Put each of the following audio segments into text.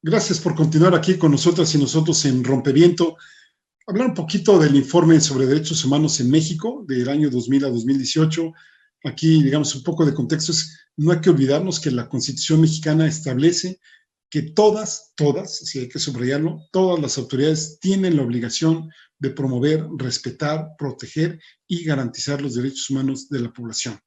Gracias por continuar aquí con nosotras y nosotros en Rompeviento. Hablar un poquito del informe sobre derechos humanos en México del año 2000 a 2018. Aquí, digamos, un poco de contexto es, no hay que olvidarnos que la Constitución mexicana establece que todas, si hay que subrayarlo, todas las autoridades tienen la obligación de promover, respetar, proteger y garantizar los derechos humanos de la población.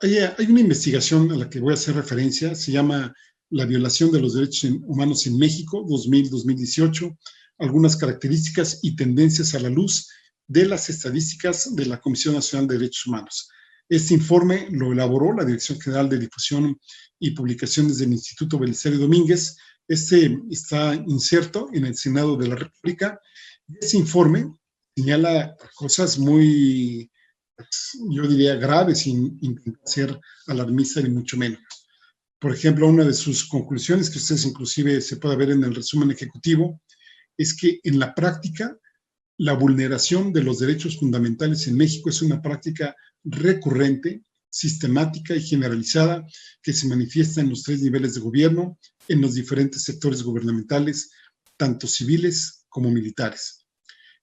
Hay una investigación a la que voy a hacer referencia, se llama La violación de los derechos humanos en México, 2000-2018, algunas características y tendencias a la luz de las estadísticas de la Comisión Nacional de Derechos Humanos. Este informe lo elaboró la Dirección General de Difusión y Publicaciones del Instituto Belisario Domínguez. Este está inserto en el Senado de la República. Este informe señala cosas muy, yo diría, graves, sin ser alarmista ni mucho menos. Por ejemplo, una de sus conclusiones, que ustedes inclusive se puede ver en el resumen ejecutivo, es que en la práctica la vulneración de los derechos fundamentales en México es una práctica recurrente, sistemática y generalizada que se manifiesta en los tres niveles de gobierno, en los diferentes sectores gubernamentales, tanto civiles como militares.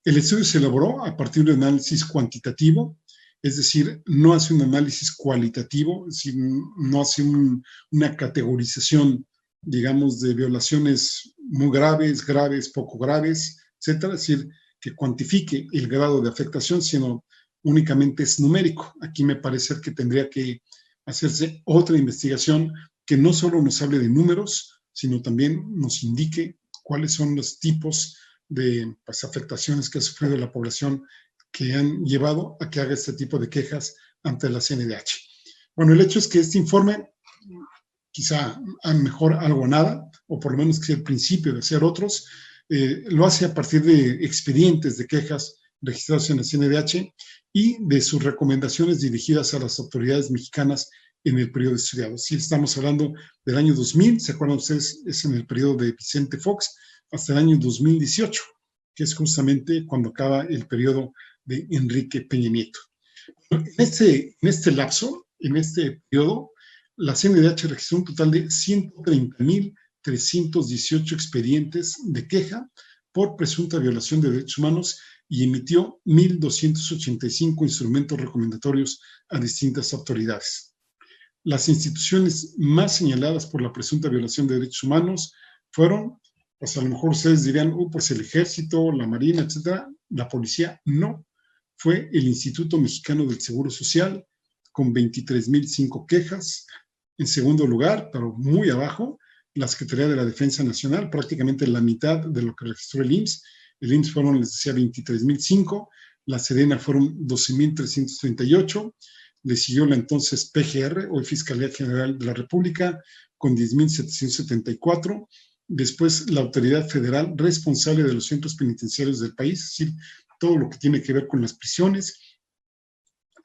El estudio se elaboró a partir de un análisis cuantitativo, es decir, no hace un análisis cualitativo, no hace una categorización, digamos, de violaciones muy graves, graves, poco graves, etcétera. Es decir, que cuantifique el grado de afectación, sino únicamente es numérico. Aquí me parece que tendría que hacerse otra investigación que no solo nos hable de números, sino también nos indique cuáles son los tipos de afectaciones que ha sufrido la población que han llevado a que haga este tipo de quejas ante la CNDH. Bueno, el hecho es que este informe, quizá a mejor algo nada, o por lo menos que sea el principio de hacer otros, lo hace a partir de expedientes de quejas registrados en la CNDH y de sus recomendaciones dirigidas a las autoridades mexicanas en el periodo estudiado. Si estamos hablando del año 2000, ¿se acuerdan ustedes? Es en el periodo de Vicente Fox, hasta el año 2018, que es justamente cuando acaba el periodo de Enrique Peña Nieto. En este lapso, en este periodo, la CNDH registró un total de 130,318 expedientes de queja por presunta violación de derechos humanos y emitió 1,285 instrumentos recomendatorios a distintas autoridades. Las instituciones más señaladas por la presunta violación de derechos humanos fueron, pues a lo mejor ustedes dirían, pues el Ejército, la Marina, etcétera. La policía no. Fue el Instituto Mexicano del Seguro Social, con 23,005 quejas. En segundo lugar, pero muy abajo, la Secretaría de la Defensa Nacional, prácticamente la mitad de lo que registró el IMSS. El IMSS fueron, les decía, 23,005. La Sedena fueron 12,338. Le siguió la entonces PGR, hoy Fiscalía General de la República, con 10,774. Después, la autoridad federal responsable de los centros penitenciarios del país, es decir, todo lo que tiene que ver con las prisiones.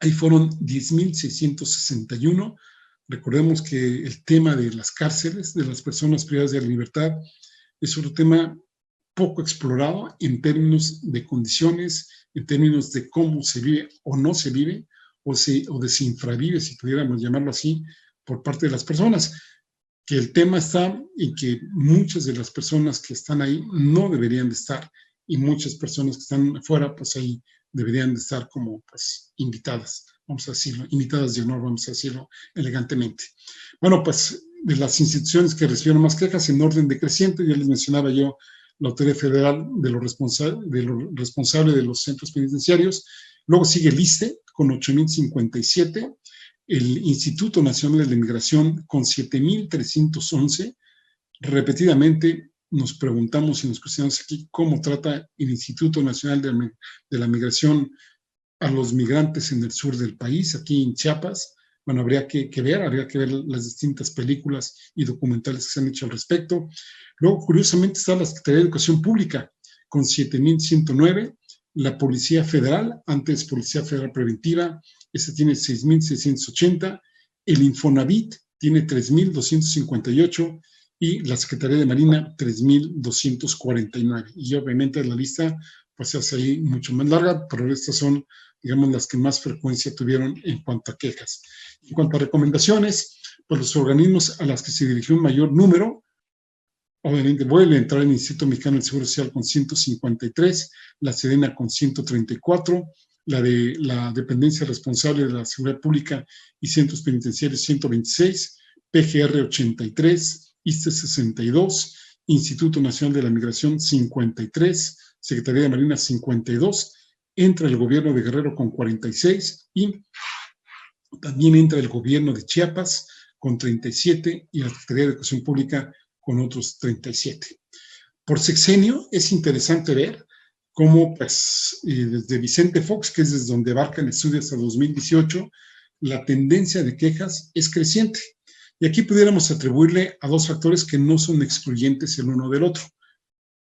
Ahí fueron 10,661. Recordemos que el tema de las cárceles, de las personas privadas de la libertad, es otro tema poco explorado en términos de condiciones, en términos de cómo se vive o no se vive, o de se infravive, si pudiéramos llamarlo así, por parte de las personas. Que el tema está en que muchas de las personas que están ahí no deberían de estar, y muchas personas que están afuera, pues ahí deberían de estar como pues invitadas, vamos a decirlo, invitadas de honor, vamos a decirlo elegantemente. Bueno, pues de las instituciones que recibieron más quejas en orden decreciente, ya les mencionaba yo la Autoridad Federal de lo responsable de los centros penitenciarios. Luego sigue el ISSSTE con 8,057, el Instituto Nacional de la Migración con 7,311. Repetidamente nos preguntamos y nos cuestionamos aquí cómo trata el Instituto Nacional de la Migración a los migrantes en el sur del país, aquí en Chiapas. Bueno, habría que ver las distintas películas y documentales que se han hecho al respecto. Luego, curiosamente, está la Secretaría de Educación Pública con 7,109, la Policía Federal, antes Policía Federal Preventiva, esta tiene 6,680, el Infonavit tiene 3,258 y la Secretaría de Marina 3,249. Y obviamente la lista pues se hace ahí mucho más larga, pero estas son, digamos, las que más frecuencia tuvieron en cuanto a quejas. En cuanto a recomendaciones, pues los organismos a los que se dirigió un mayor número, obviamente vuelve a entrar el Instituto Mexicano del Seguro Social con 153, la Sedena con 134, la de la Dependencia Responsable de la Seguridad Pública y Centros Penitenciarios 126, PGR 83, ISSSTE 62, Instituto Nacional de la Migración 53, Secretaría de Marina 52, entra el gobierno de Guerrero con 46 y también entra el gobierno de Chiapas con 37 y la Secretaría de Educación Pública con otros 37. Por sexenio es interesante ver cómo pues, desde Vicente Fox, que es desde donde abarca el estudio hasta 2018, la tendencia de quejas es creciente. Y aquí pudiéramos atribuirle a dos factores que no son excluyentes el uno del otro.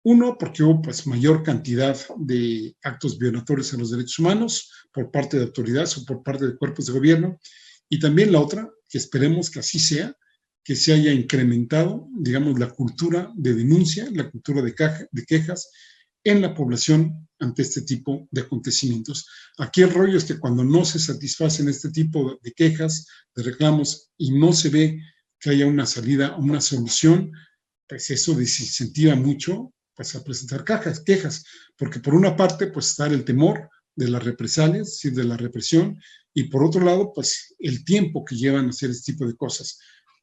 Uno, porque hubo pues, mayor cantidad de actos violatorios a los derechos humanos por parte de autoridades o por parte de cuerpos de gobierno. Y también la otra, que esperemos que así sea, que se haya incrementado, digamos, la cultura de denuncia, la cultura de quejas en la población ante este tipo de acontecimientos. Aquí el rollo es que cuando no se satisfacen este tipo de quejas, de reclamos, y no se ve que haya una salida o una solución, pues eso desincentiva mucho pues, a presentar quejas, porque por una parte pues está el temor de las represalias, es decir, de la represión, y por otro lado, pues el tiempo que llevan a hacer este tipo de cosas.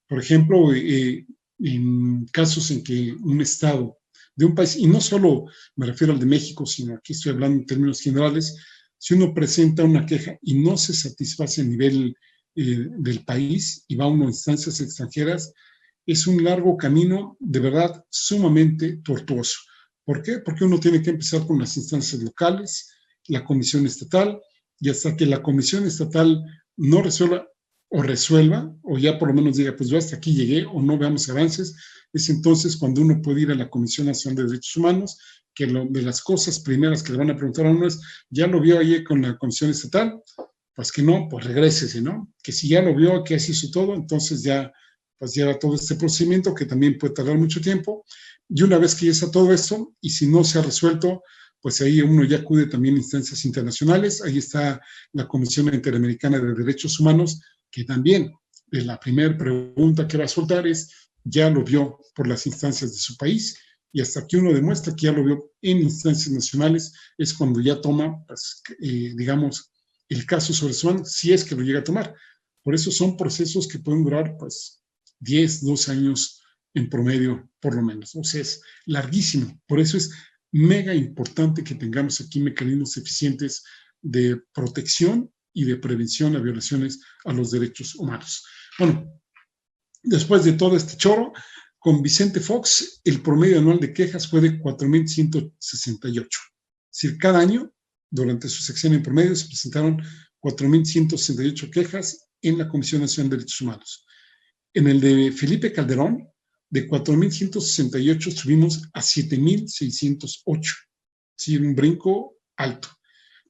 Por ejemplo, en casos en que un Estado de un país, y no solo me refiero al de México, sino aquí estoy hablando en términos generales, si uno presenta una queja y no se satisface a nivel del país y va a unas instancias extranjeras, es un largo camino de verdad sumamente tortuoso. ¿Por qué? Porque uno tiene que empezar con las instancias locales, la comisión estatal, y hasta que la comisión estatal no resuelva o ya por lo menos diga, pues yo hasta aquí llegué o no veamos avances, es entonces cuando uno puede ir a la Comisión Nacional de Derechos Humanos, que de las cosas primeras que le van a preguntar a uno es, ¿ya lo vio ayer con la Comisión Estatal? Pues que no, pues regrésese, ¿no? Que si ya lo vio, que así hizo todo, entonces ya pues lleva todo este procedimiento que también puede tardar mucho tiempo. Y una vez que ya está todo esto, y si no se ha resuelto, pues ahí uno ya acude también a instancias internacionales. Ahí está la Comisión Interamericana de Derechos Humanos, que también la primera pregunta que va a soltar es, ¿ya lo vio por las instancias de su país? Y hasta que uno demuestra que ya lo vio en instancias nacionales, es cuando ya toma, pues, digamos, el caso sobre su mano, si es que lo llega a tomar. Por eso son procesos que pueden durar, pues, 10, 12 años en promedio, por lo menos. O sea, es larguísimo. Por eso es mega importante que tengamos aquí mecanismos eficientes de protección y de prevención a violaciones a los derechos humanos. Bueno, después de todo este choro, con Vicente Fox, el promedio anual de quejas fue de 4,168. Es decir, cada año, durante su sexenio en promedio, se presentaron 4,168 quejas en la Comisión Nacional de Derechos Humanos. En el de Felipe Calderón, de 4,168 subimos a 7,608. Sí, un brinco alto.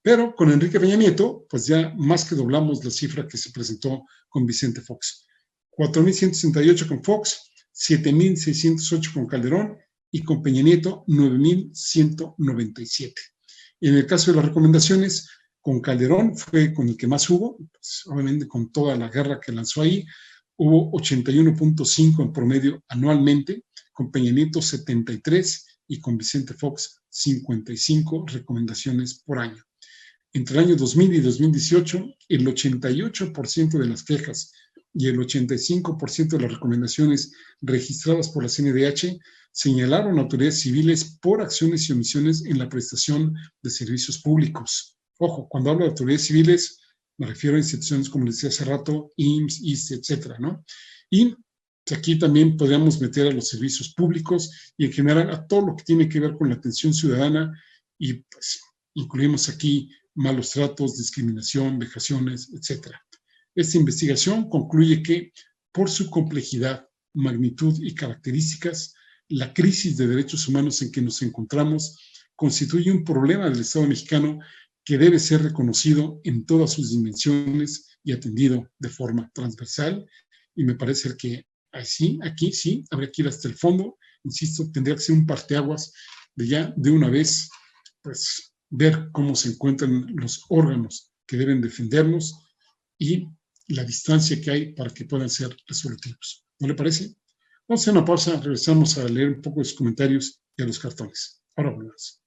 Pero con Enrique Peña Nieto, pues ya más que doblamos la cifra que se presentó con Vicente Fox. 4,168 con Fox, 7,608 con Calderón y con Peña Nieto 9,197. En el caso de las recomendaciones, con Calderón fue con el que más hubo, pues, obviamente con toda la guerra que lanzó ahí, hubo 81,5 en promedio anualmente, con Peña Nieto 73 y con Vicente Fox 55 recomendaciones por año. Entre el año 2000 y 2018, el 88% de las quejas y el 85% de las recomendaciones registradas por la CNDH señalaron a autoridades civiles por acciones y omisiones en la prestación de servicios públicos. Ojo, cuando hablo de autoridades civiles, me refiero a instituciones, como les decía hace rato, IMSS, ISSSTE, etcétera, ¿no? Y aquí también podríamos meter a los servicios públicos y en general a todo lo que tiene que ver con la atención ciudadana y pues incluimos aquí malos tratos, discriminación, vejaciones, etcétera. Esta investigación concluye que, por su complejidad, magnitud y características, la crisis de derechos humanos en que nos encontramos constituye un problema del Estado mexicano que debe ser reconocido en todas sus dimensiones y atendido de forma transversal. Y me parece que así, aquí sí, habría que ir hasta el fondo. Insisto, tendría que ser un parteaguas de ya de una vez, pues, ver cómo se encuentran los órganos que deben defendernos y la distancia que hay para que puedan ser resolutivos. ¿No le parece? Vamos a hacer una pausa, regresamos a leer un poco de sus comentarios y a los cartones. Ahora volvemos.